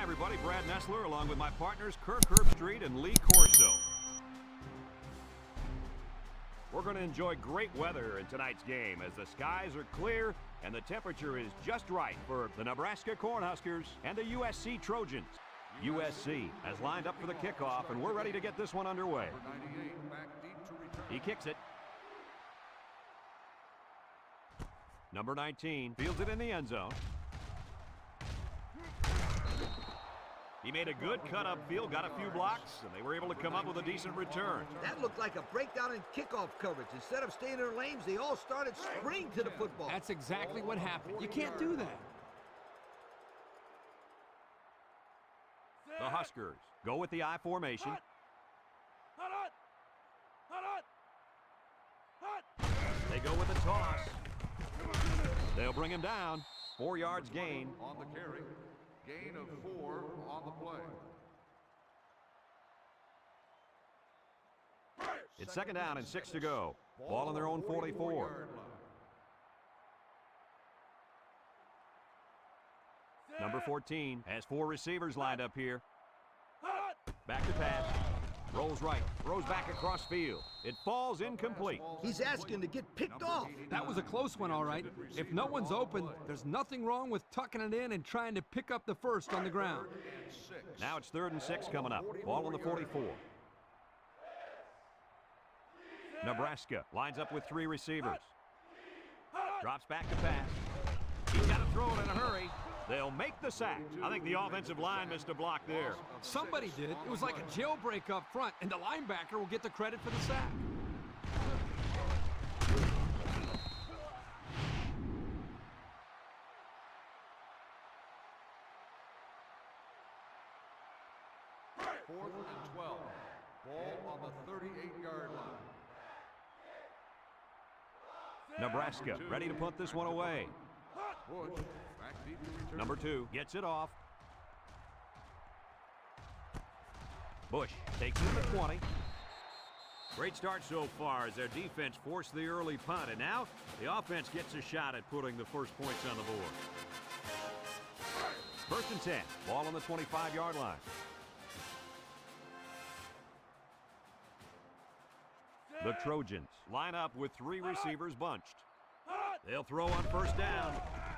everybody. Brad Nessler along with my partners Kirk Herbstreit and Lee Corso. We're going to enjoy great weather in tonight's game as the skies are clear and the temperature is just right for the Nebraska Cornhuskers and the USC Trojans. USC has lined up for the kickoff, and we're ready to get this one underway. He kicks it. Number 19 fields it in the end zone. He made a good cut upfield, got a few blocks, and they were able to come up with a decent return. That looked like a breakdown in kickoff coverage. Instead of staying in their lanes, they all started sprinting to the football. That's exactly what happened. You can't do that. The Huskers go with the I formation. They go with the toss. They'll bring him down. 4 yards gain. On the carry. Gain of 4 on the play. It's second down and 6 to go. Ball on their own 44. Number 14 has 4 receivers lined up here. Back to pass. Rolls right. Throws back across field. It falls incomplete. He's asking to get picked off. That was a close one, all right. If no one's open, there's nothing wrong with tucking it in and trying to pick up the first on the ground. Now it's 3rd and 6 coming up. Ball on the 44. Nebraska lines up with 3 receivers. Drops back to pass. He's got to throw it in a hurry. They'll make the sack. I think the offensive line missed a block there. Somebody did. It was like a jailbreak up front, and the linebacker will get the credit for the sack. Fourth and 12. Ball on the 38-yard line. Nebraska ready to punt this one away. Bush, back deep to return. Number 2 gets it off. Bush takes it to the 20. Great start so far as their defense forced the early punt, and now the offense gets a shot at putting the first points on the board. 1st and 10. Ball on the 25-yard line. The Trojans line up with 3 receivers bunched. They'll throw on 1st down.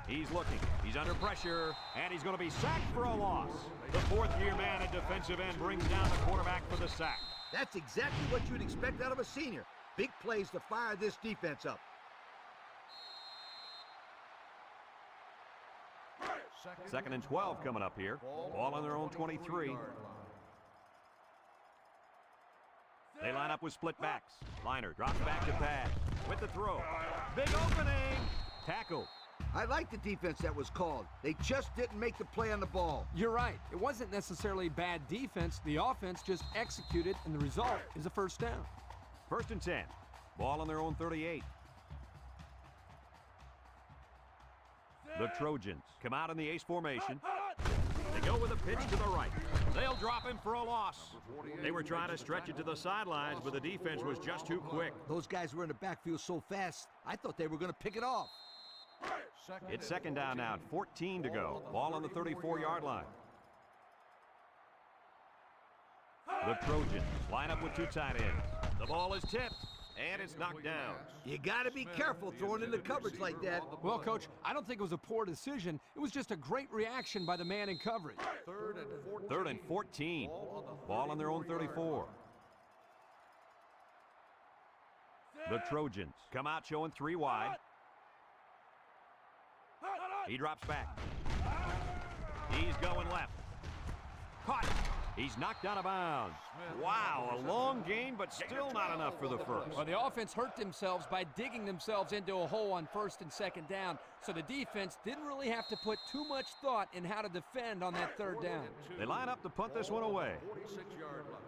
He's looking. He's under pressure, and he's going to be sacked for a loss. The 4th-year man at defensive end brings down the quarterback for the sack. That's exactly what you'd expect out of a senior. Big plays to fire this defense up. 2nd and 12 coming up here. Ball on their own 23. They line up with split backs. Liner drops back to pass. With the throw. Big opening. Tackle. I like the defense that was called. They just didn't make the play on the ball. You're right. It wasn't necessarily bad defense. The offense just executed, and the result is a 1st down. 1st and 10. Ball on their own 38. The Trojans come out in the ace formation. They go with a pitch to the right. They'll drop him for a loss. They were trying to stretch it to the sidelines, but the defense was just too quick. Those guys were in the backfield so fast, I thought they were going to pick it off. It's 2nd down now, 14 to go. Ball on the 34-yard line. The Trojans line up with 2 tight ends. The ball is tipped, and it's knocked down. You got to be careful throwing into coverage like that. Well, Coach, I don't think it was a poor decision. It was just a great reaction by the man in coverage. 3rd and 14. Ball on their own 34. The Trojans come out showing 3 wide. He drops back. He's going left. Caught. He's knocked out of bounds. Wow, a long gain, but still not enough for the first. Well, the offense hurt themselves by digging themselves into a hole on 1st and 2nd down, so the defense didn't really have to put too much thought in how to defend on that 3rd down. They line up to punt this one away. 46-yard line.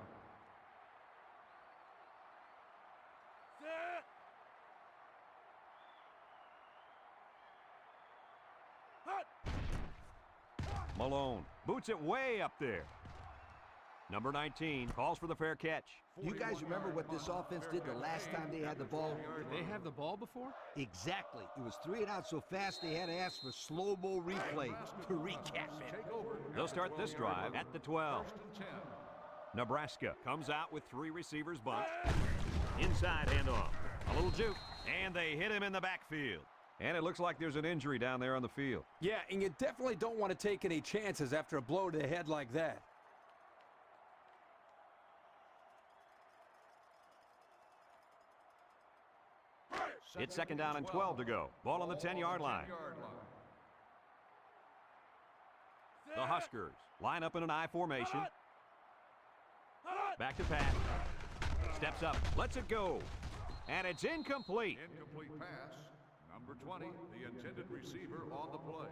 Malone boots it way up there. Number 19 calls for the fair catch. You guys remember what this offense did the last time they had the ball? Did they have the ball before? Exactly. It was 3 and out so fast they had to ask for slow-mo replay to recap it. They'll start this drive at the 12. Nebraska comes out with 3 receivers bunched. Inside handoff. A little juke. And they hit him in the backfield. And it looks like there's an injury down there on the field. Yeah, and you definitely don't want to take any chances after a blow to the head like that. It's second down and 12 to go. Ball on the 10-yard line. The Huskers line up in an I formation. Back to pass. Steps up. Lets it go. And it's incomplete. Incomplete pass. Number 20, the intended receiver on the play.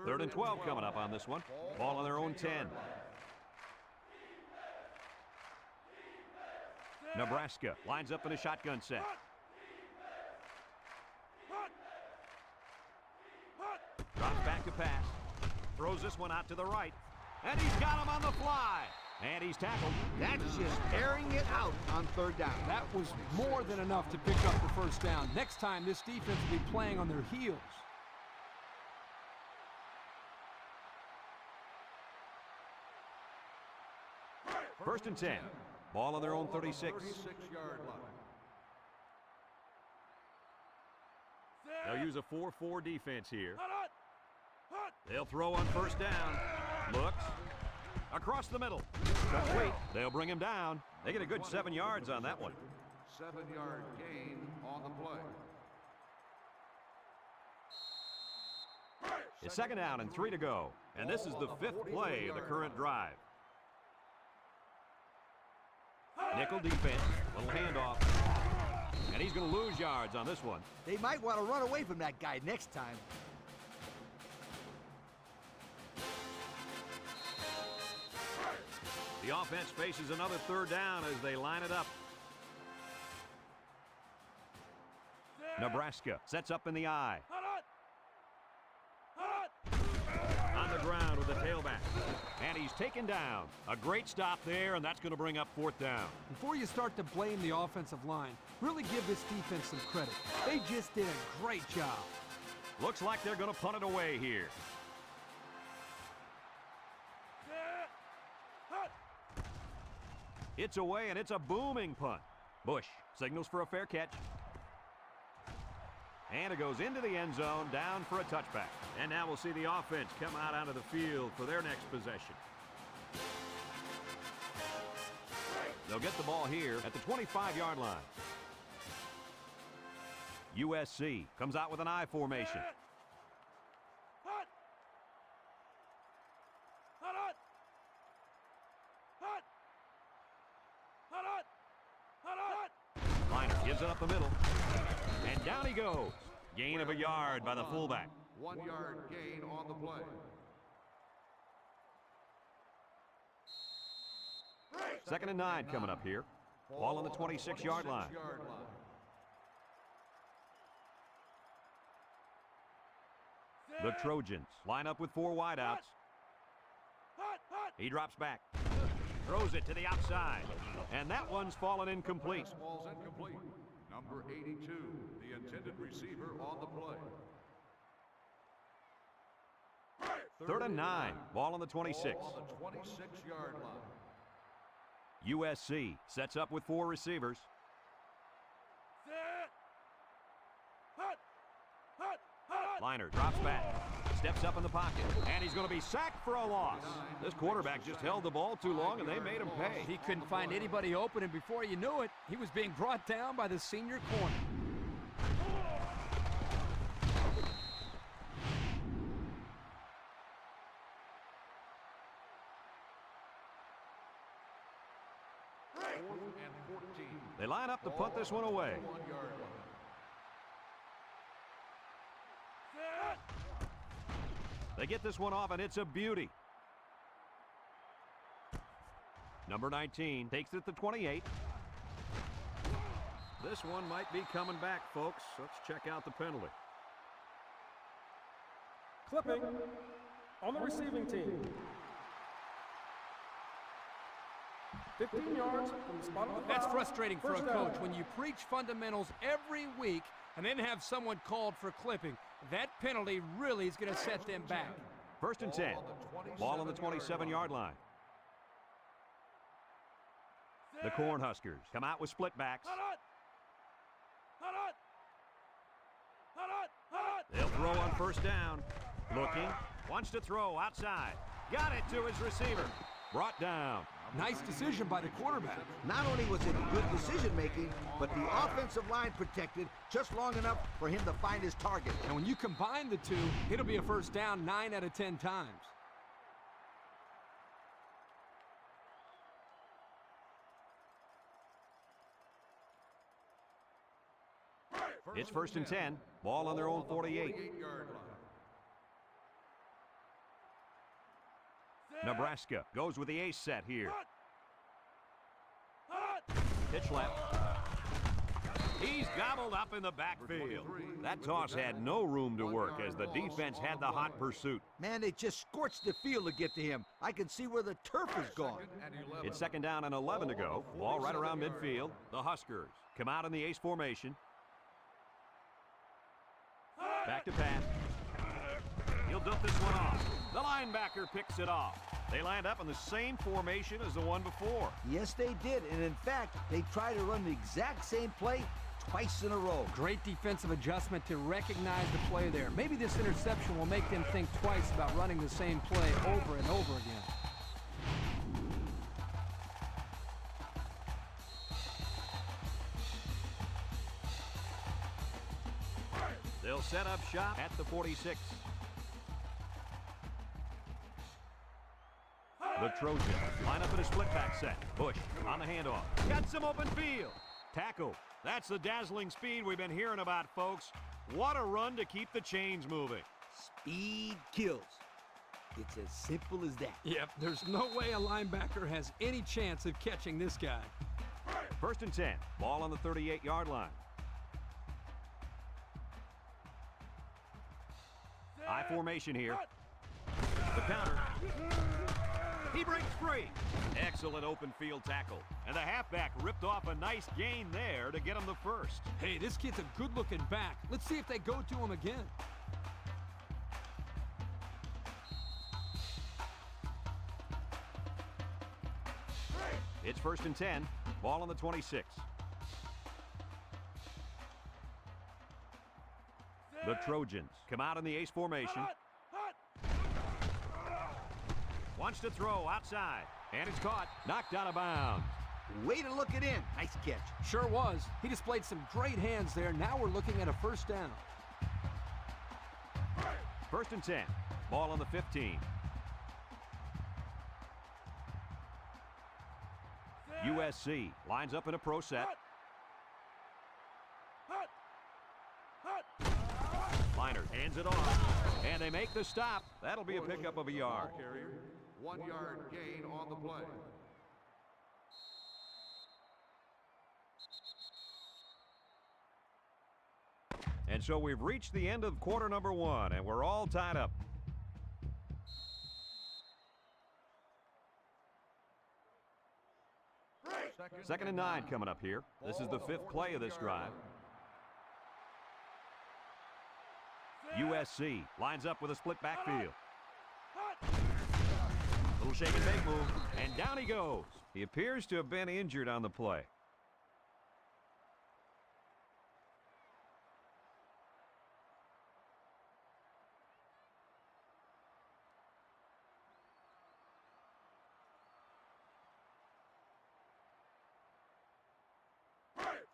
Third and 12 coming up on this one. Ball on their own 10. Nebraska lines up in a shotgun set. Drops back to pass. Throws this one out to the right. And he's got him on the fly. And he's tackled. That's just airing it out on 3rd down. That was more than enough to pick up the first down. Next time, this defense will be playing on their heels. First and 10. Ball on their own 36. 36-yard line. They'll use a 4-4 defense here. They'll throw on first down. Looks. Across the middle. Complete. They'll bring him down. They get a good 7 yards on that one. 7-yard gain on the play. It's second down and 3 to go. And this is the 5th play of the current drive. Nickel defense. Little handoff. And he's going to lose yards on this one. They might want to run away from that guy next time. The offense faces another 3rd down as they line it up. Nebraska sets up in the I. On the ground with the tailback. And he's taken down. A great stop there, and that's going to bring up 4th down. Before you start to blame the offensive line, really give this defense some credit. They just did a great job. Looks like they're going to punt it away here. It's away, and it's a booming punt. Bush signals for a fair catch. And it goes into the end zone, down for a touchback. And now we'll see the offense come out onto the field for their next possession. They'll get the ball here at the 25-yard line. USC comes out with an I formation. Liner gives it up the middle. And down he goes. Gain of a yard by the fullback. 1-yard gain on the play. Second and 9 coming up here. Ball on the 26-yard line. The Trojans line up with 4 wideouts. He drops back. Throws it to the outside. And that one's fallen incomplete. Ball's incomplete. Number 82, the intended receiver on the play. 3rd and 9. Ball on the 26. Ball on the 26-yard line. USC sets up with 4 receivers. Liner drops back, steps up in the pocket, and he's going to be sacked for a loss. This quarterback just held the ball too long, and they made him pay. He couldn't find anybody open, and before you knew it, he was being brought down by the senior corner. They line up to punt this one away. They get this one off, and it's a beauty. Number 19 takes it to 28. This one might be coming back, folks. Let's check out the penalty. Clipping. On the receiving team, 15 yards from the spot of the foul. That's frustrating for a First coach down. when you preach fundamentals every week and then have someone called for clipping. That penalty really is going to set them back. First and 10. Ball on the 27-yard line. The Cornhuskers come out with split backs. They'll throw on first down. Looking. Wants to throw outside. Got it to his receiver. Brought down. Nice decision by the quarterback. Not only was it good decision-making, but the offensive line protected just long enough for him to find his target. And when you combine the two, it'll be a first down 9 out of 10 times. It's first and 10. Ball on their own 48. 48-yard line. Nebraska goes with the ace set here. Pitch left. He's gobbled up in the backfield. That toss had no room to work as the defense had the hot pursuit. Man, they just scorched the field to get to him. I can see where the turf is gone. It's second down and 11 to go. Ball right around midfield. The Huskers come out in the ace formation. Back to pass. He'll dump this one off. The linebacker picks it off. They land up in the same formation as the one before. Yes, they did, and in fact, they tried to run the exact same play twice in a row. Great defensive adjustment to recognize the play there. Maybe this interception will make them think twice about running the same play over and over again. They'll set up shop at the 46. The Trojans line up in a split back set. Bush on the handoff. Got some open field. Tackle. That's the dazzling speed we've been hearing about, folks. What a run to keep the chains moving. Speed kills. It's as simple as that. Yep, there's no way a linebacker has any chance of catching this guy. First and 10. Ball on the 38-yard line. I formation here. The counter. He breaks free. Excellent open field tackle. And the halfback ripped off a nice gain there to get him the first. Hey, this kid's a good-looking back. Let's see if they go to him again. It's first and 10. Ball on the 26. The Trojans come out in the ace formation. Wants to throw outside. And it's caught. Knocked out of bounds. Way to look it in. Nice catch. Sure was. He displayed some great hands there. Now we're looking at a first down. First and 10. Ball on the 15. USC lines up in a pro set. Liner hands it off. And they make the stop. That'll be a pickup of a yard. Carrier, 1 yard gain on the play. And so we've reached the end of quarter number 1, and we're all tied up. Second and 9 coming up here. This is the 5th play of this drive. USC lines up with a split backfield. Little shake and bake move, and down he goes. He appears to have been injured on the play.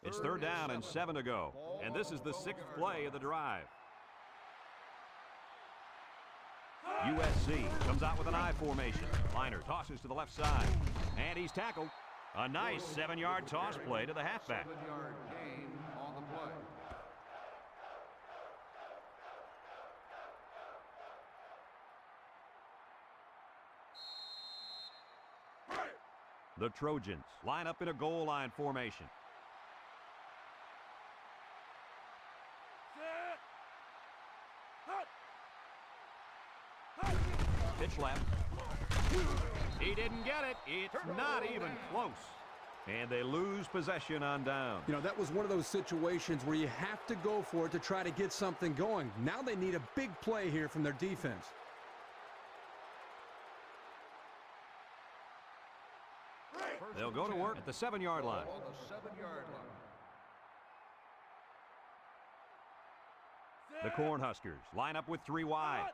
It's third down and 7 to go, and this is the 6th play of the drive. USC comes out with an I formation. Liner tosses to the left side, and he's tackled. A nice 7-yard toss play to the halfback. 7-yard gain on the play. The Trojans line up in a goal line formation. Pitch left. He didn't get it. It's not even close. And they lose possession on down. You know, that was one of those situations where you have to go for it to try to get something going. Now they need a big play here from their defense. They'll go to work at the 7-yard line. On the 7-yard line. The Cornhuskers line up with 3 wide.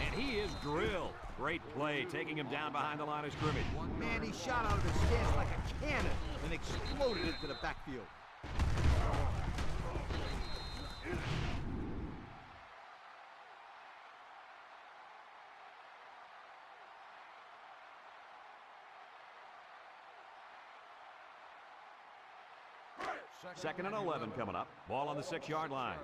And he is drilled. Great play, taking him down behind the line of scrimmage. Man, he shot out of his stance like a cannon and exploded into the backfield. Second and 11 coming up. Ball on the 6-yard line.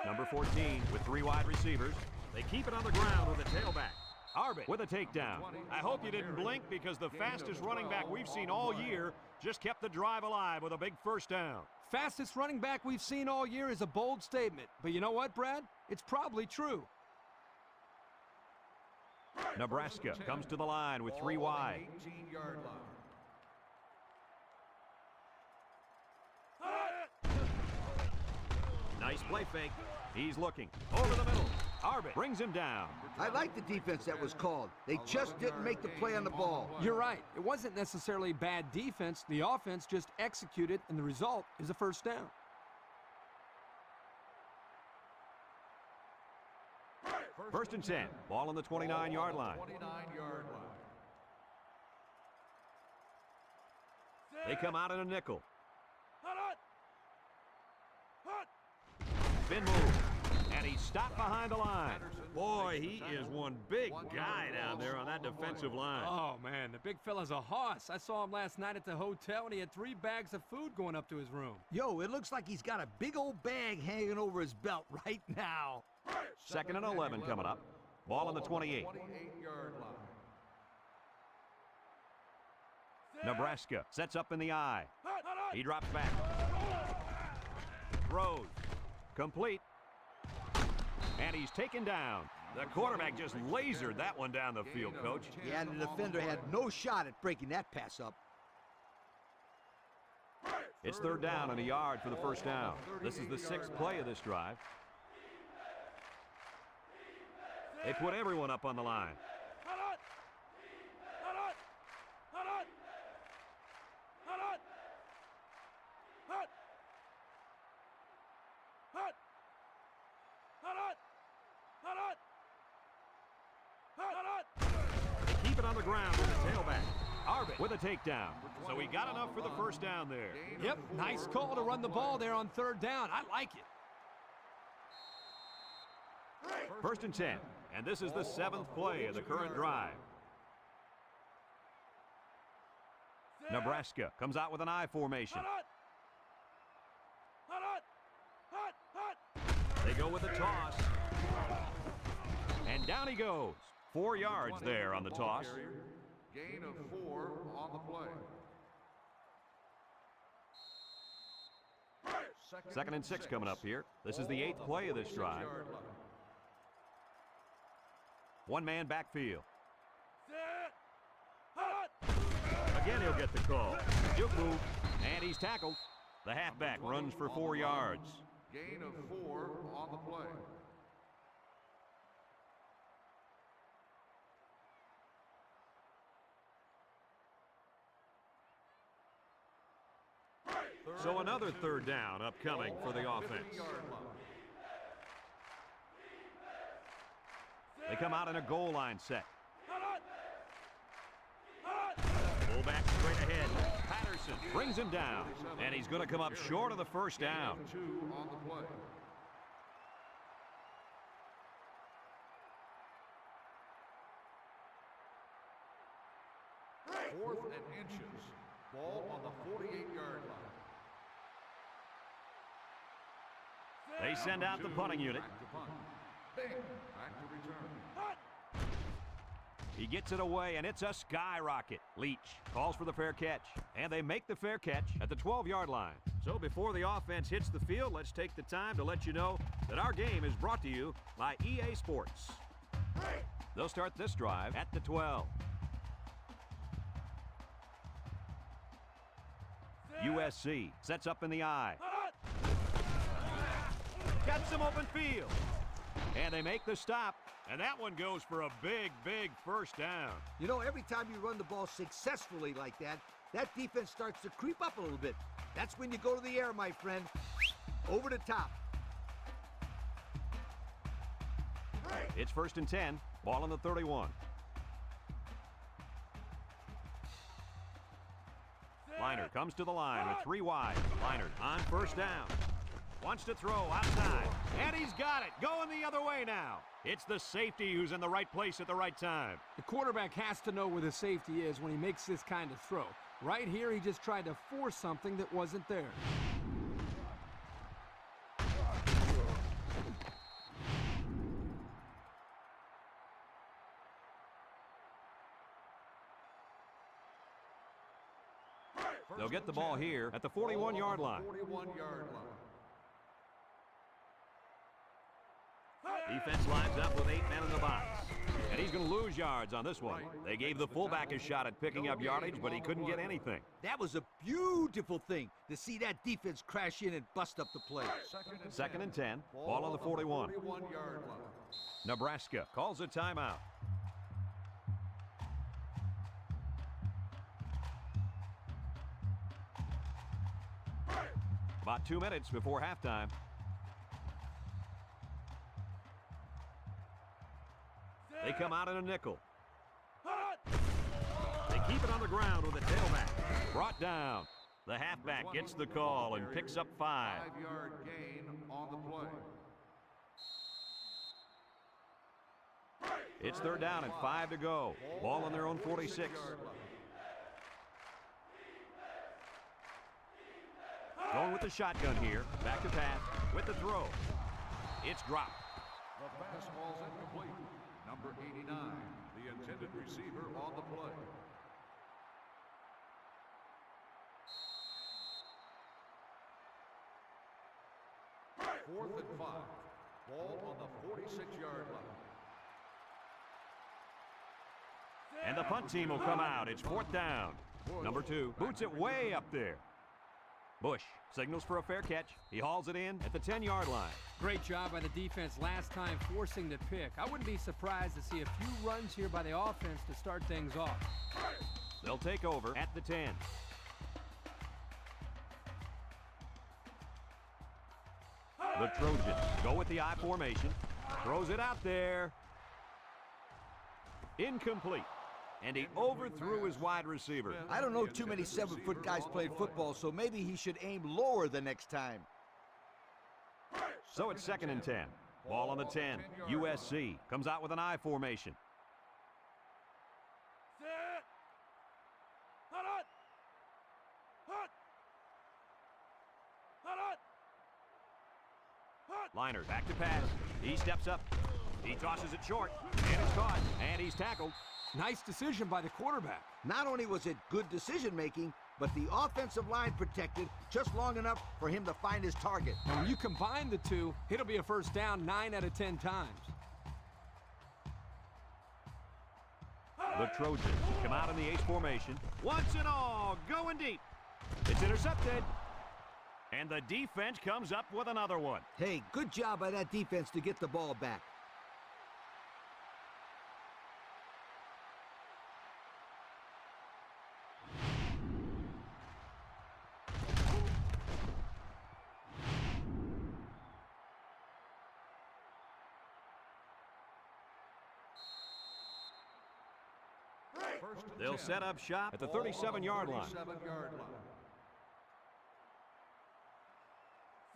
Number 14 with 3 wide receivers. They keep it on the ground with a tailback. Arbit with a takedown. I hope you didn't blink because the fastest running back we've seen all year just kept the drive alive with a big first down. Fastest running back we've seen all year is a bold statement. But you know what, Brad? It's probably true. Nebraska comes to the line with 3 wide. 18-yard line. Nice play fake. He's looking over the middle. Arbit brings him down. I like the defense that was called. They just didn't make the play on the ball. You're right. It wasn't necessarily bad defense. The offense just executed, and the result is a first down. First and 10. Ball on the 29-yard line. 29-yard line. They come out in a nickel. Spin move. And he's stopped behind the line. Boy, he is one big guy down there on that defensive line. Oh, man, the big fella's a hoss. I saw him last night at the hotel, and he had 3 bags of food going up to his room. Yo, it looks like he's got a big old bag hanging over his belt right now. Second and 11 coming up. Ball on the 28. 28-yard line. Nebraska sets up in the eye. He drops back. Throws. Complete. And he's taken down. The quarterback just lasered that one down the field, Coach. Yeah, and the defender had no shot at breaking that pass up. It's 3rd down and a yard for the first down. This is the 6th play of this drive. They put everyone up on the line. They keep it on the ground with the tailback. Arbit with a takedown. So he got enough for the first down there. Yep, nice call to run the ball there on 3rd down. I like it. First and 10. And this is the 7th play of the current drive. Nebraska comes out with an I formation. They go with a toss. And down he goes. 4 yards there on the toss. Gain of 4 on the play. Second and 6 coming up here. This is the 8th play of this drive. 1-man backfield. Again, he'll get the call. Juke move, and he's tackled. The halfback runs for 4 yards. Gain of 4 on the play. So another 3rd down upcoming for the offense. They come out in a goal line set. Fullback straight ahead. Patterson brings him down, and he's going to come up short of the first down. 2 on the play. Fourth and inches. Ball on the 48-yard line. They send out the punting unit. Back to punt. Bing. Back to return. He gets it away, and it's a skyrocket. Leach calls for the fair catch, and they make the fair catch at the 12-yard line. So before the offense hits the field, let's take the time to let you know that our game is brought to you by EA Sports. They'll start this drive at the 12. USC sets up in the I. Got some open field. And they make the stop. And that one goes for a big, big first down. You know, every time you run the ball successfully like that, that defense starts to creep up a little bit. That's when you go to the air, my friend. Over the top. It's 1st and 10. Ball on the 31. Leinart comes to the line with 3 wide. Leinart on first down. Wants to throw outside. And he's got it. Going the other way now. It's the safety who's in the right place at the right time. The quarterback has to know where the safety is when he makes this kind of throw. Right here, he just tried to force something that wasn't there. They'll get the ball here at the 41-yard line. 41-yard line. Defense lines up with 8 men in the box. And he's going to lose yards on this one. They gave the fullback a shot at picking up yardage, but he couldn't get anything. That was a beautiful thing to see that defense crash in and bust up the play. 2nd and 10. Ball on the 41. 41-yard line. Nebraska calls a timeout. About 2 minutes before halftime. They come out in a nickel. They keep it on the ground with a tailback. Brought down. The halfback gets the call and picks up 5. 5-yard gain on the play. It's 3rd down and 5 to go. Ball on their own 46. Going with the shotgun here. Back to pass with the throw. It's dropped. The pass ball's incomplete. Number 89, the intended receiver on the play. Fourth and 5. Ball on the 46-yard line. And the punt team will come out. It's 4th down. Number 2 boots it way up there. Bush signals for a fair catch. He hauls it in at the 10-yard line. Great job by the defense last time forcing the pick. I wouldn't be surprised to see a few runs here by the offense to start things off. They'll take over at the 10. The Trojans go with the I formation. Throws it out there. Incomplete. And he overthrew his wide receiver. I don't know too many 7-foot guys playing football, so maybe he should aim lower the next time. So it's 2nd and 10. Ball on the 10. USC comes out with an I formation. Leinart back to pass. He steps up. He tosses it short. And it's caught. And he's tackled. Nice decision by the quarterback. Not only was it good decision-making, but the offensive line protected just long enough for him to find his target. And when you combine the two, it'll be a first down 9 out of 10 times. The Trojans come out in the ace formation. Once and all, going deep. It's intercepted. And the defense comes up with another one. Hey, good job by that defense to get the ball back. They'll set up shop at the 37-yard line. 37-yard line.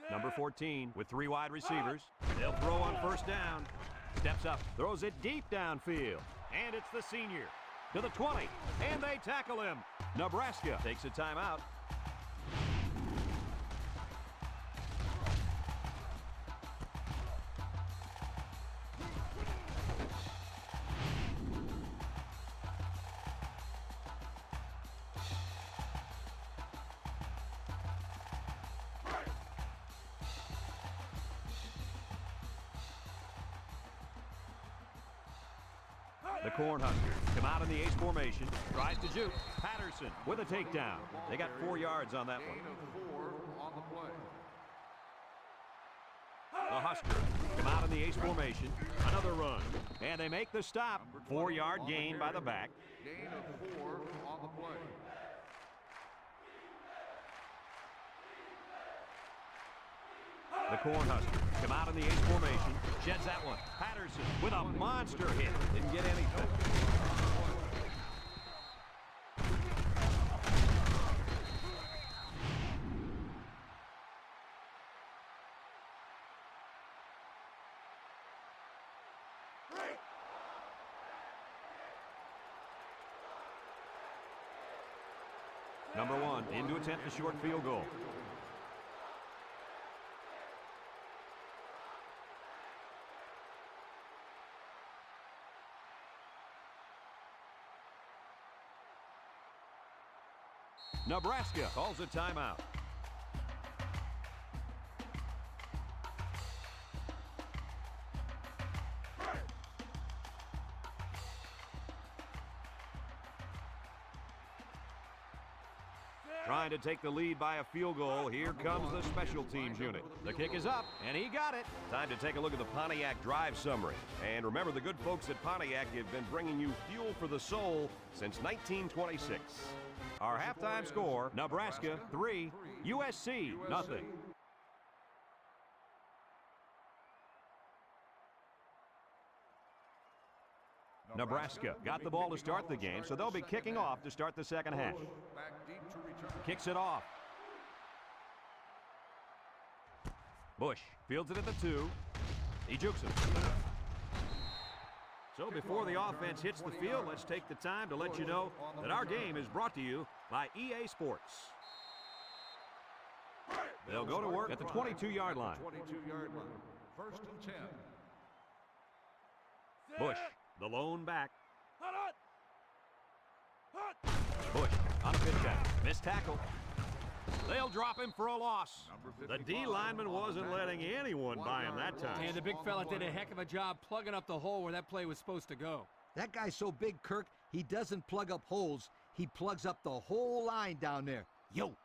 Number 14 with 3 wide receivers. They'll throw on first down. Steps up, throws it deep downfield. And it's the senior to the 20. And they tackle him. Nebraska takes a timeout. The Cornhuskers come out in the ace formation. Tries to juke. Patterson with a takedown. They got 4 yards on that one. Gain of 4 on the play. The Huskers come out in the ace formation. Another run. And they make the stop. 4-yard gain by the back. Gain of 4 on the play. The Cornhuskers come out in the ace formation. Sheds that one. Patterson with a monster hit. Didn't get anything. Number 1 in to attempt the short field goal. Nebraska calls a timeout. Trying to take the lead by a field goal. Here comes the special teams unit. The kick is up, and he got it. Time to take a look at the Pontiac drive summary. And remember, the good folks at Pontiac have been bringing you fuel for the soul since 1926. Our halftime score, Nebraska 3, USC nothing. Nebraska got the ball to start the game, so they'll be kicking off to start the second half. Back deep to return. Kicks it off. Bush fields it at the 2. He jukes him. So before the offense hits the field, let's take the time to let you know that our game is brought to you by EA Sports. They'll go to work at the 22-yard line. 22-yard line. First and 10. Bush, the lone back. Bush on a pitch back. Missed tackle. They'll drop him for a loss. The D lineman wasn't letting anyone by him that time. And the big fella did a heck of a job plugging up the hole where that play was supposed to go. That guy's so big, Kirk, he doesn't plug up holes. He plugs up the whole line down there. Yo.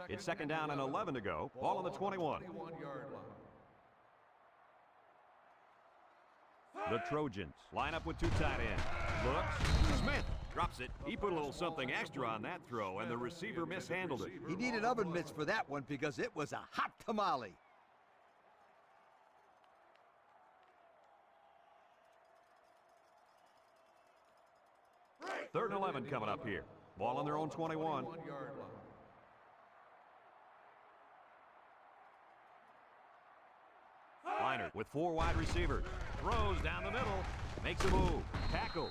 It's second down and 11 to go. Ball on the 21. 21-yard line. The Trojans line up with 2 tight ends. Looks. Smith drops it. He put a little something extra on that throw, and the receiver mishandled it. He needed oven mitts for that one because it was a hot tamale. Third and 11 coming up here. Ball on their own 21. 21-yard line. Liner with 4 wide receivers. Throws down the middle. Makes a move. Tackle.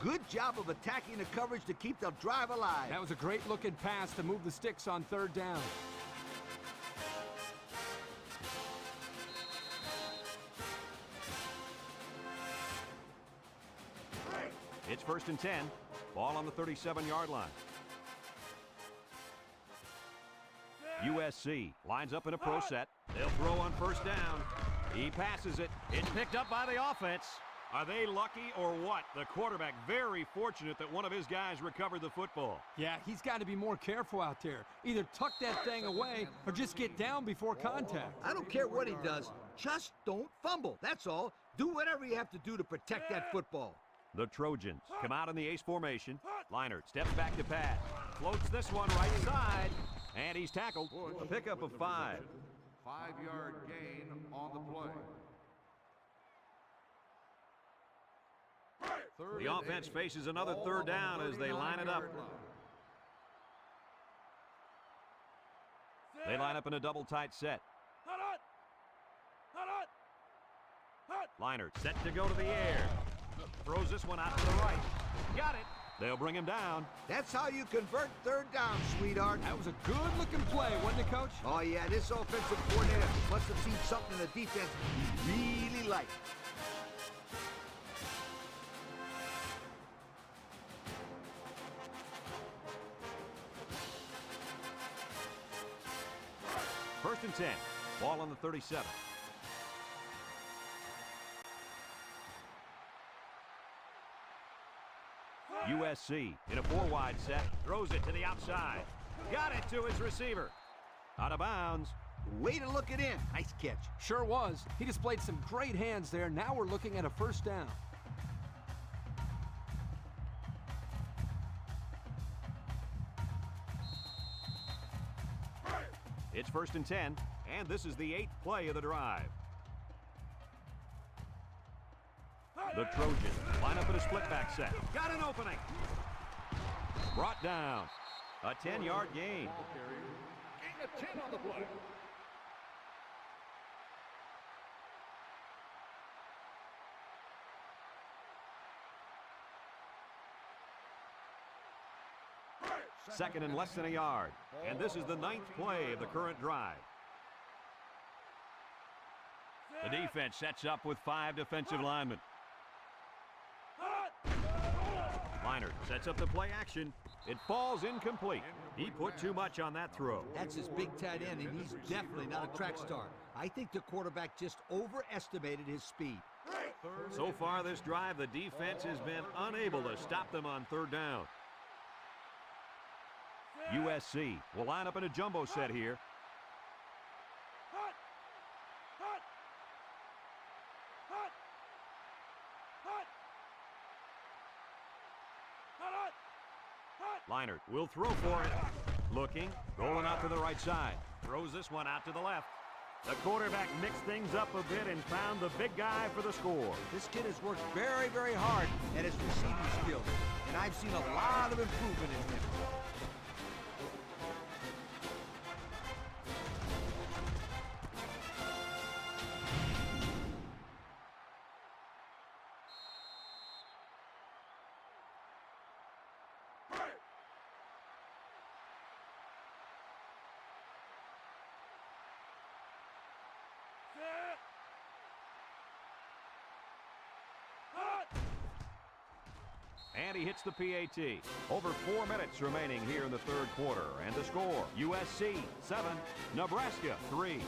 Good job of attacking the coverage to keep the drive alive. That was a great looking pass to move the sticks on third down. It's first and 10. Ball on the 37-yard line. USC lines up in a pro set. They'll throw on first down. He passes it. It's picked up by the offense. Are they lucky or what? The quarterback very fortunate that one of his guys recovered the football. Yeah, he's got to be more careful out there. Either tuck that thing away or just get down before contact. I don't care what he does. Just don't fumble. That's all. Do whatever you have to do to protect that football. The Trojans come out in the ace formation. Liner steps back to pass. Floats this one right side. And he's tackled. A pickup of 5. 5-yard gain on the play. The offense faces another third down as they line it up. They line up in a double tight set. Liner set to go to the air. Throws this one out to the right. Got it. They'll bring him down. That's how you convert third down, sweetheart. That was a good-looking play, wasn't it, Coach? Oh, yeah, this offensive coordinator must have seen something in the defense he really liked. First and 10. Ball on the 37. USC in a 4-wide set. Throws it to the outside. Got it to his receiver. Out of bounds. Way to look it in. Nice catch. Sure was. He displayed some great hands there. Now we're looking at a first down. It's 1st and 10, and this is the 8th play of the drive. The Trojans line up in a split back set. Got an opening. Brought down. A 10-yard gain. Ball carrier. Gain of 10 on the play. Second and less than a yard. And this is the 9th play of the current drive. The defense sets up with 5 defensive linemen. Leinart sets up the play action. It falls incomplete. He put too much on that throw. That's his big tight end, and he's definitely not a track star. I think the quarterback just overestimated his speed. So far this drive, the defense has been unable to stop them on 3rd down. USC will line up in a jumbo set here. Leinart will throw for it. Looking, rolling out to the right side. Throws this one out to the left. The quarterback mixed things up a bit and found the big guy for the score. This kid has worked very, very hard at his receiving skills, and I've seen a lot of improvement in him. And he hits the PAT. Over 4 minutes remaining here in the 3rd quarter. And the score, USC 7, Nebraska 3.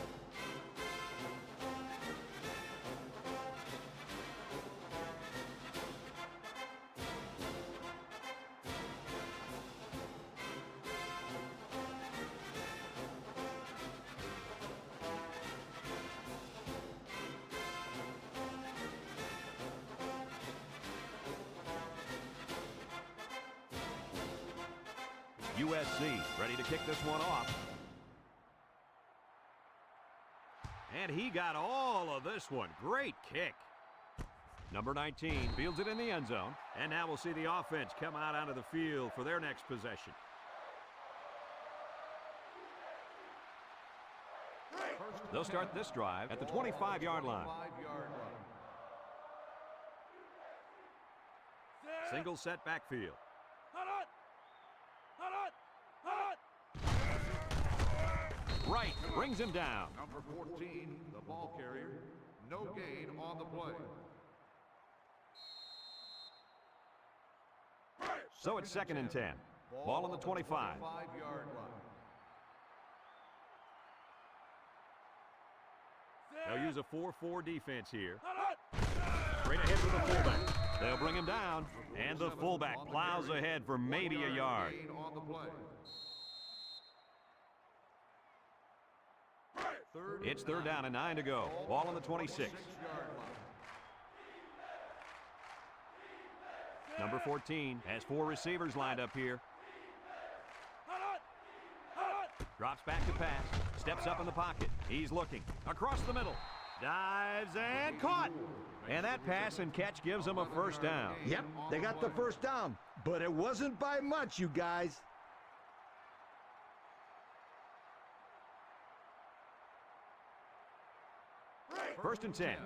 USC ready to kick this one off. And he got all of this one. Great kick. Number 19 fields it in the end zone. And now we'll see the offense come out onto the field for their next possession. They'll start this drive at the 25-yard line. Single set backfield. Right, brings him down. Number 14, the ball carrier. No gain on the play. So it's 2nd and 10. Ball on the 25. 5-yard line. They'll use a 4-4 defense here. Straight ahead with the fullback. They'll bring him down, and the fullback plows ahead for maybe a yard. Gain on the play. It's 3rd down and 9 to go. Ball on the 26. 6-yard line. Number 14 has 4 receivers lined up here. Drops back to pass. Steps up in the pocket. He's looking. Across the middle. Dives and caught. And that pass and catch gives them a first down. Yep, they got the first down, but it wasn't by much, you guys. First and 10.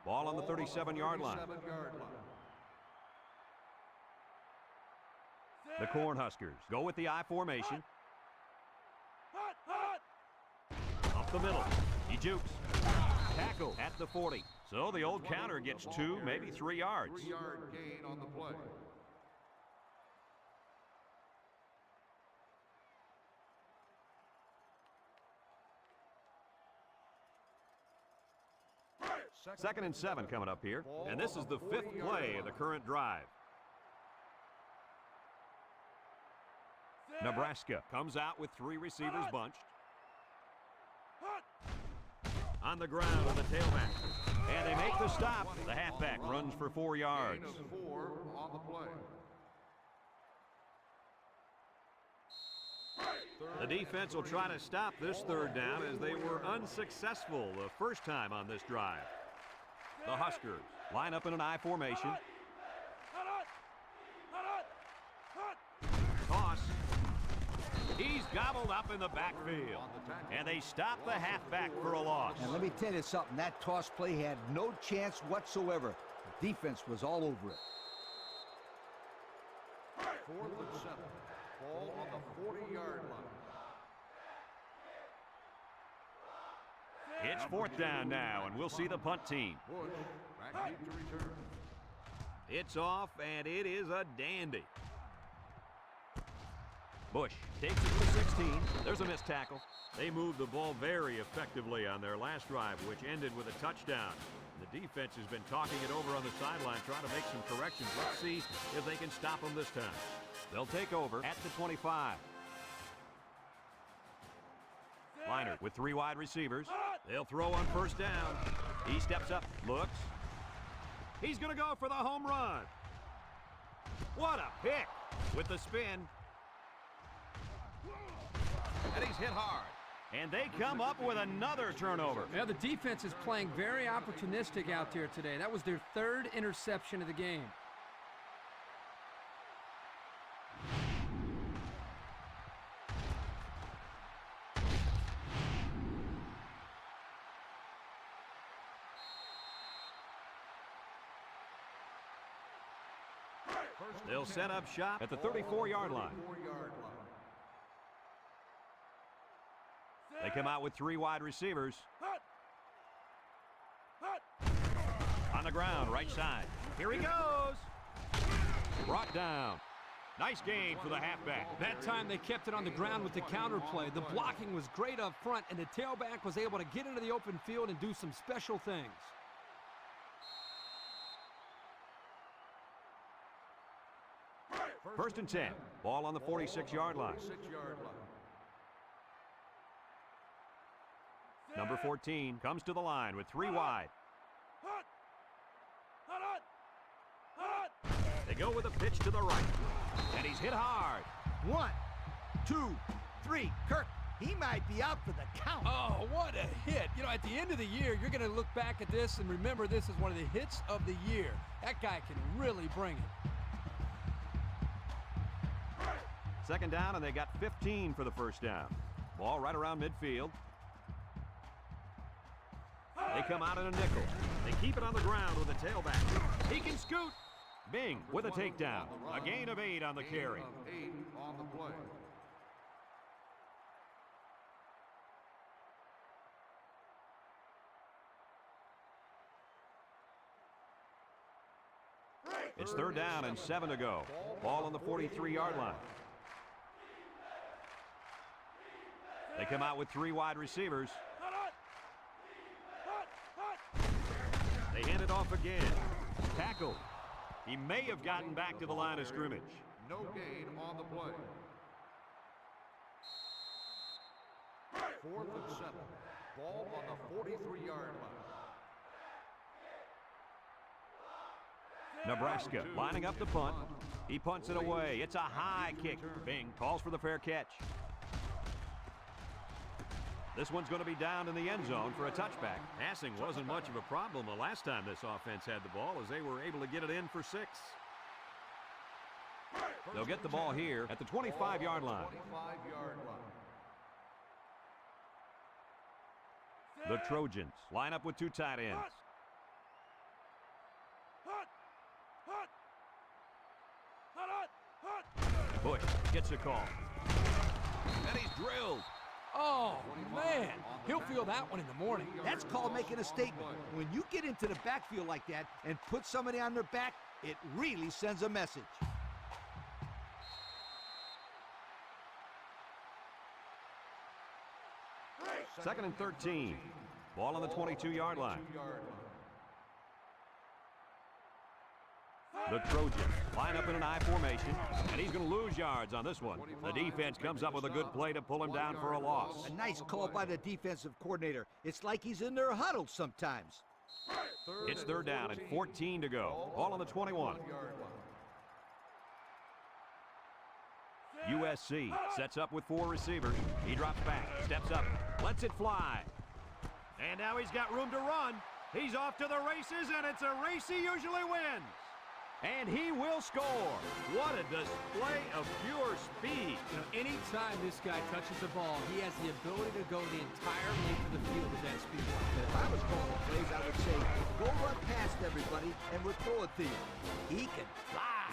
Ball on the 37-yard line. 37-yard line. The Cornhuskers go with the I formation. Up the middle. He jukes. Tackle at the 40. So the old counter gets 2, maybe 3 yards. 3-yard gain on the play. Second and 7 coming up here. And this is the 5th play of the current drive. Nebraska comes out with 3 receivers bunched. On the ground with the tailback. And they make the stop. The halfback runs for 4 yards. Gain of 4 on the play. The defense will try to stop this 3rd down as they were unsuccessful the first time on this drive. The Huskers line up in an I formation. Toss. He's gobbled up in the backfield. And they stop the halfback for a loss. And let me tell you something, that toss play had no chance whatsoever. The defense was all over it. 4th and 7. Ball on the 40-yard line. It's 4th down now, and we'll see the punt team. Bush back deep to return. It's off, and it is a dandy. Bush takes it to the 16. There's a missed tackle. They moved the ball very effectively on their last drive, which ended with a touchdown. The defense has been talking it over on the sideline, trying to make some corrections. Let's see if they can stop them this time. They'll take over at the 25. Liner with 3 wide receivers. They'll throw on 1st down. He steps up, looks. He's going to go for the home run. What a pick with the spin. And he's hit hard. And they come up with another turnover. Yeah, the defense is playing very opportunistic out there today. That was their 3rd interception of the game. They'll set up shop at the 34-yard line. They come out with 3 wide receivers. On the ground, right side. Here he goes. Brought down. Nice gain for the halfback. That time they kept it on the ground with the counter play. The blocking was great up front, and the tailback was able to get into the open field and do some special things. First and 10. Ball on the 46-yard line. Number 14 comes to the line with 3 wide. They go with a pitch to the right. And he's hit hard. 1, 2, 3. Kirk, he might be out for the count. Oh, what a hit. You know, at the end of the year, you're going to look back at this and remember this is one of the hits of the year. That guy can really bring it. 2nd down, and they got 15 for the 1st down. Ball right around midfield. They come out in a nickel. They keep it on the ground with a tailback. He can scoot. Bing with a takedown. A gain of 8 on the carry. 8 on the play. It's 3rd down and 7 to go. Ball on the 43-yard line. They come out with 3 wide receivers. They hand it off again. Tackled. He may have gotten back to the line of scrimmage. No gain on the play. 4th and 7. Ball on the 43-yard line. Nebraska lining up the punt. He punts it away. It's a high kick. Bing calls for the fair catch. This one's going to be down in the end zone for a touchback. Passing wasn't much of a problem the last time this offense had the ball, as they were able to get it in for 6. They'll get the ball here at the 25-yard line. 25-yard line. The Trojans line up with 2 tight ends. Bush gets a call. And he's drilled. Oh, man. He'll feel that one in the morning. That's called making a statement. When you get into the backfield like that and put somebody on their back, it really sends a message. Second and 13. Ball on the 22-yard line. The Trojans line up in an I formation, and he's going to lose lose yards on this one. The defense comes up with a good play to pull him down for a loss. A nice call by the defensive coordinator. It's like he's in their huddle sometimes. It's third down and 14 to go. Ball on the 21. USC sets up with 4 receivers. He drops back, steps up, lets it fly. And now he's got room to run. He's off to the races, and it's a race he usually wins. And he will score. What a display of pure speed. You know, anytime this guy touches the ball, he has the ability to go the entire length of the field with that speed. If I was calling plays, I would say, go run past everybody, and we'll throw it to you. He can fly.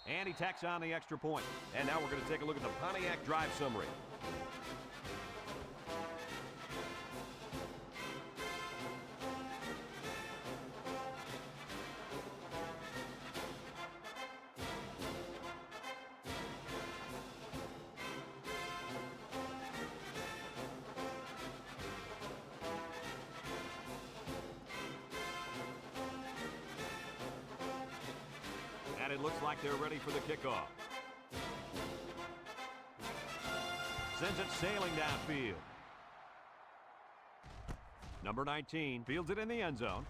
And he tacks on the extra point. And now we're going to take a look at the Pontiac drive summary. And it looks like they're ready for the kickoff. Sends it sailing downfield. Number 19 fields it in the end zone.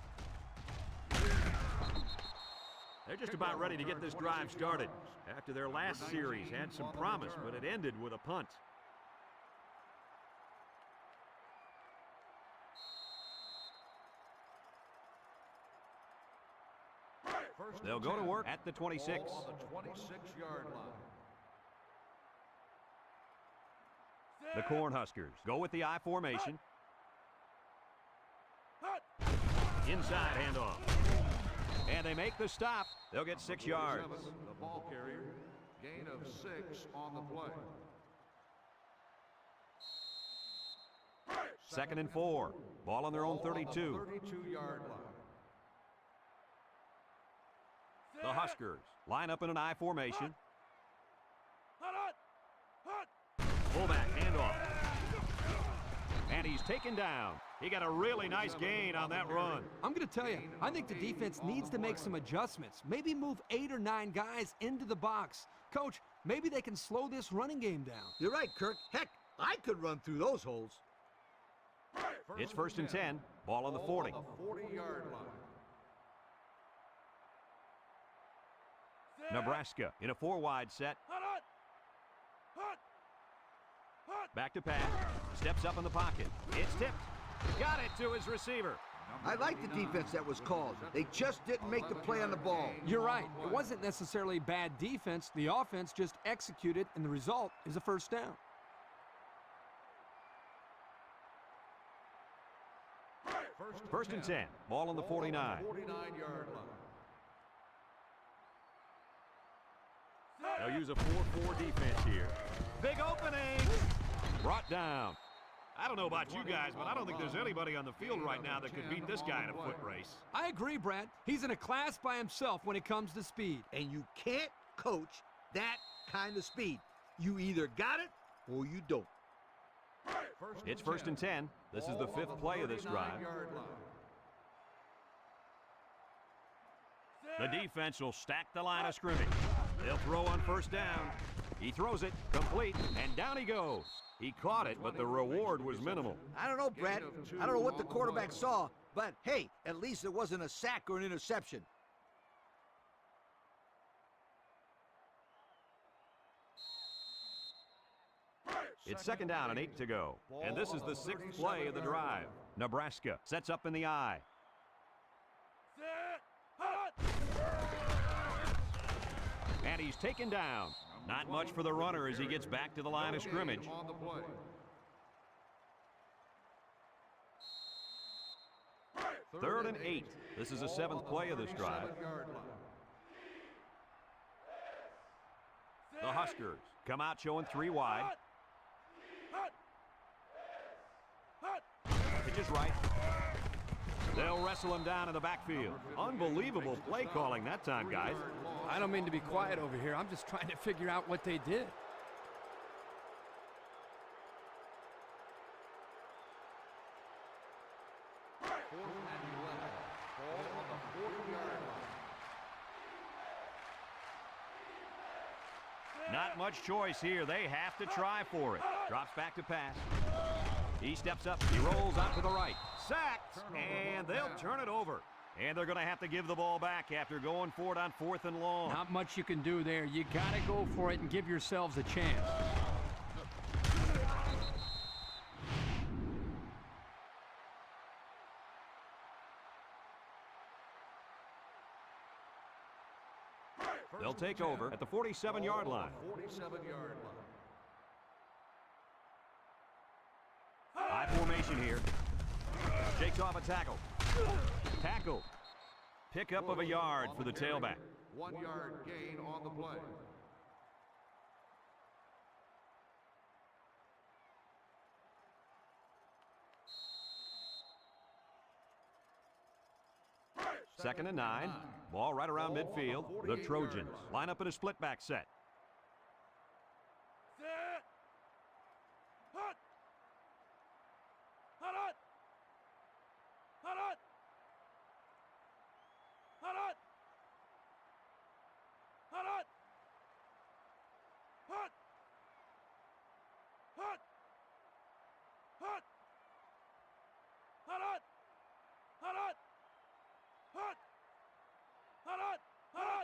They're just about ready to get this drive started. After their last series had some promise, but it ended with a punt. They'll go to work at the 26. On the 26-yard line. The Cornhuskers go with the I formation. Inside handoff. And they make the stop. They'll get 6 yards. The ball carrier, gain of 6 on the play. 2nd and 4. Ball on their own 32. 32-yard line. The Huskers line up in an I formation. Fullback handoff. And he's taken down. He got a really nice gain on that run. I'm going to tell you, I think the defense needs to make some adjustments. Maybe move 8 or 9 guys into the box. Coach, maybe they can slow this running game down. You're right, Kirk. Heck, I could run through those holes. It's 1st and 10. Ball on the 40. On the 40-yard line. Nebraska in a 4-wide set. Back to pass. Steps up in the pocket. It's tipped. Got it to his receiver. I like the defense that was called. They just didn't make the play on the ball. You're right. It wasn't necessarily bad defense. The offense just executed, and the result is a first down. First and 10. Ball on the 49. 49-yard line. They'll use a 4-4 defense here. Big opening. Brought down. I don't know about you guys, but I don't think there's anybody on the field right now that could beat this guy in a foot race. I agree, Brad. He's in a class by himself when it comes to speed. And you can't coach that kind of speed. You either got it or you don't. It's 1st and 10. This is the 5th play of this drive. The defense will stack the line of scrimmage. They'll throw on 1st down. He throws it, complete, and down he goes. He caught it, but the reward was minimal. I don't know, Brad. I don't know what the quarterback saw, but hey, at least it wasn't a sack or an interception. It's 2nd down and 8 to go. And this is the 6th play of the drive. Nebraska sets up in the I. And he's taken down. Not much for the runner as he gets back to the line of scrimmage. Third and 8. This is the 7th play of this drive. The Huskers come out showing 3 wide. Pitch is right. They'll wrestle him down in the backfield. Unbelievable play calling that time, guys. I don't mean to be quiet over here. I'm just trying to figure out what they did. Not much choice here. They have to try for it. Drops back to pass. He steps up. He rolls out to the right. Sacked, and they'll turn it over. And they're going to have to give the ball back after going for it on 4th and long. Not much you can do there. You got to go for it and give yourselves a chance. They'll take over at the 47-yard line. 47-yard line. High formation here. Shakes off a tackle. Tackle. Pickup of a yard for the tailback. 1 yard gain on the play. Second and 9. Ball right around midfield. The Trojans line up in a split back set.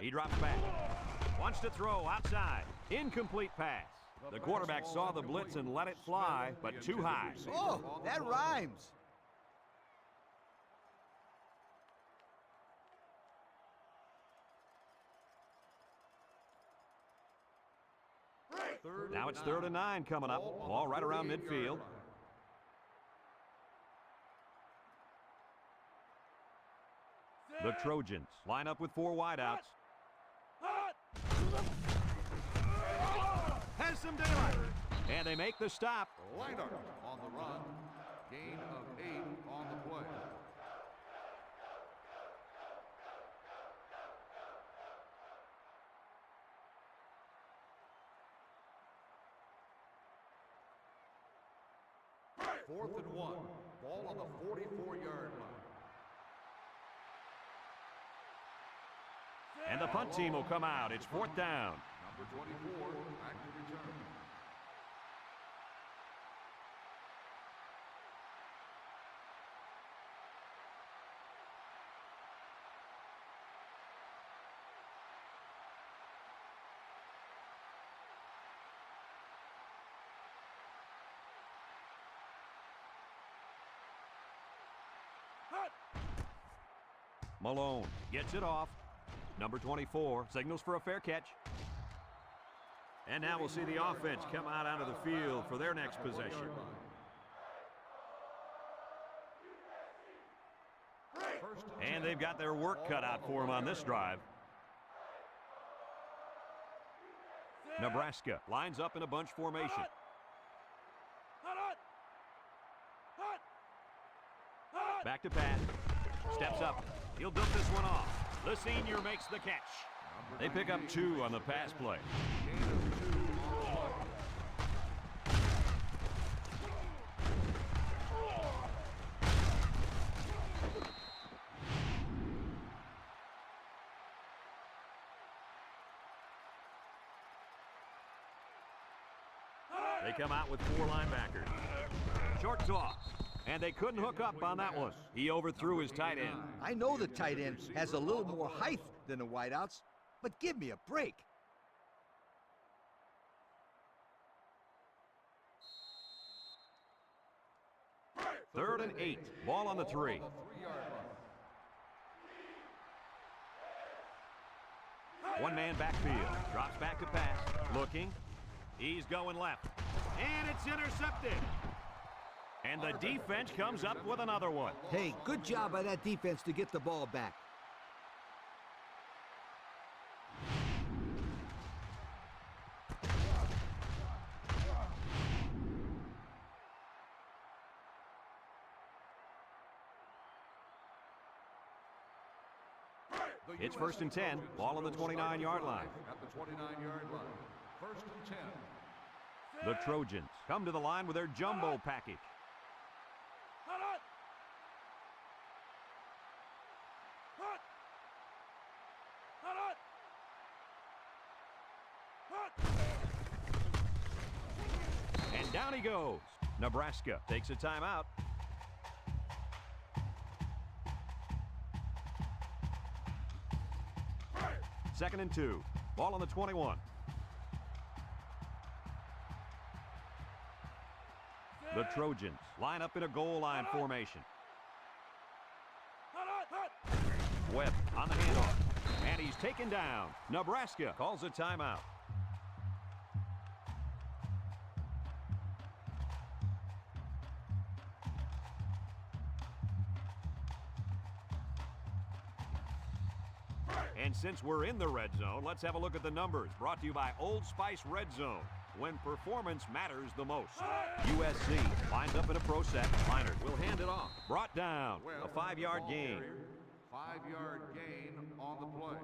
He drops back. Wants to throw outside. Incomplete pass. The quarterback saw the blitz and let it fly, but too high. Oh, that rhymes. Now it's 3rd and 9 coming up. Ball right around midfield. The Trojans line up with 4 wideouts. Has some daylight. And they make the stop. Lineup on the run. Gain of 8 on the play. Fourth and 1. Ball on the 44-yard line. And the punt team will come out. It's 4th down. Number 24, back to return. Malone gets it off. Number 24 signals for a fair catch. And now we'll see the offense come out onto the field for their next possession. And they've got their work cut out for them on this drive. Nebraska lines up in a bunch formation. Back to pass. Steps up. He'll dump this one off. The senior makes the catch. They pick up 2 on the pass play. They come out with 4 linebackers. Short toss. And they couldn't hook up on that one. He overthrew his tight end. I know the tight end has a little more height than the wideouts, but give me a break. Third and 8. Ball on the 3. One man backfield. Drops back to pass. Looking. He's going left. And it's intercepted. And the defense comes up with another one. Hey, good job by that defense to get the ball back. It's 1st and 10, ball on the 29-yard line. At the 29-yard line. 1st and 10. The Trojans come to the line with their jumbo package. And down he goes. Nebraska takes a timeout. Second and 2. Ball on the 21. The Trojans line up in a goal line formation. Webb on the handoff. And he's taken down. Nebraska calls a timeout. And since we're in the red zone, let's have a look at the numbers. Brought to you by Old Spice Red Zone, when performance matters the most. USC lines up in a pro set. Leinart will hand it off. Brought down. A 5-yard gain. 5-yard gain on the play.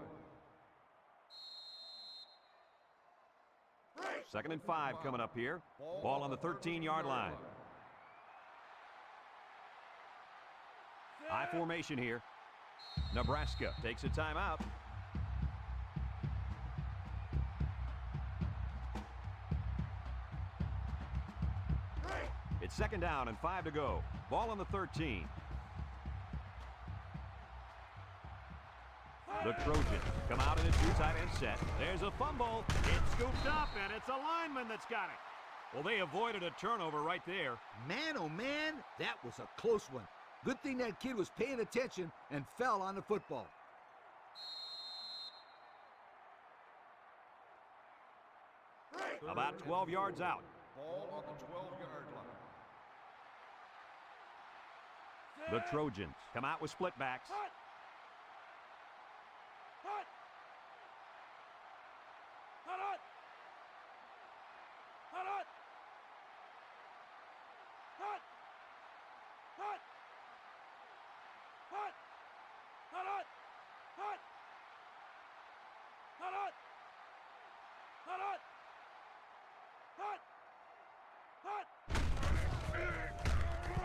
2nd and 5 coming up here. Ball on the 13-yard line. High formation here. Nebraska takes a timeout. It's 2nd down and 5 to go. Ball on the 13. The Trojans come out in a 2 tight end set. There's a fumble. It's scooped up, and it's a lineman that's got it. Well, they avoided a turnover right there. Man, oh man, that was a close one. Good thing that kid was paying attention and fell on the football. About 12 yards out. Ball on the 12-yard line. The Trojans come out with split backs.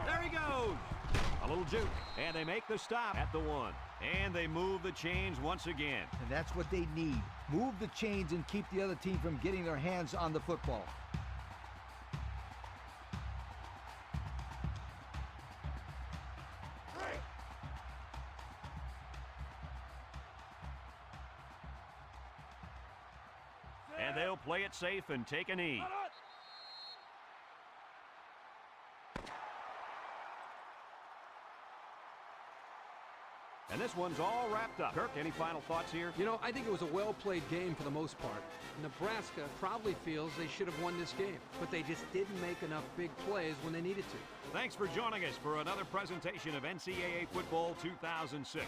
There he goes. A little juke, and they make the stop at the 1. And they move the chains once again. And that's what they need. Move the chains and keep the other team from getting their hands on the football. And they'll play it safe and take a knee. And this one's all wrapped up. Kirk, any final thoughts here? You know, I think it was a well-played game for the most part. Nebraska probably feels they should have won this game, but they just didn't make enough big plays when they needed to. Thanks for joining us for another presentation of NCAA Football 2006.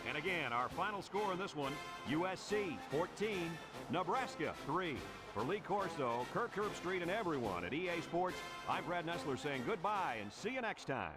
And again, our final score in this one, USC 14, Nebraska 3. For Lee Corso, Kirk Herbstreit, and everyone at EA Sports, I'm Brad Nessler saying goodbye and see you next time.